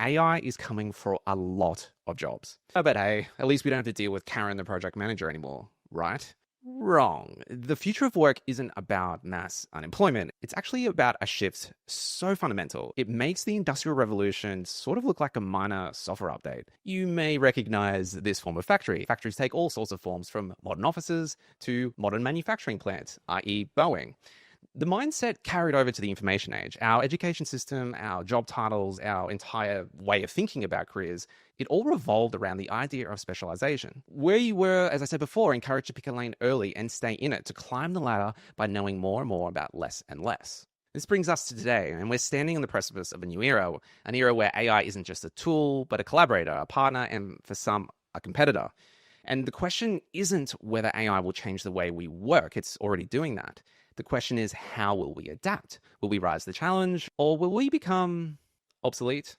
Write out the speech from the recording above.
AI is coming for a lot of jobs. Oh, but hey, at least we don't have to deal with Karen, the project manager, anymore, right? Wrong. The future of work isn't about mass unemployment. It's actually about a shift so fundamental. It makes the Industrial Revolution sort of look like a minor software update. You may recognize this form of factory. Factories take all sorts of forms, from modern offices to modern manufacturing plants, i.e., Boeing. The mindset carried over to the information age. Our education system, our job titles, our entire way of thinking about careers, it all revolved around the idea of specialization. Where you were, as I said before, encouraged to pick a lane early and stay in it, to climb the ladder by knowing more and more about less and less. This brings us to today, and we're standing on the precipice of a new era, an era where AI isn't just a tool, but a collaborator, a partner, and for some, a competitor. And the question isn't whether AI will change the way we work, it's already doing that. The question is, how will we adapt? Will we rise to the challenge, or will we become obsolete?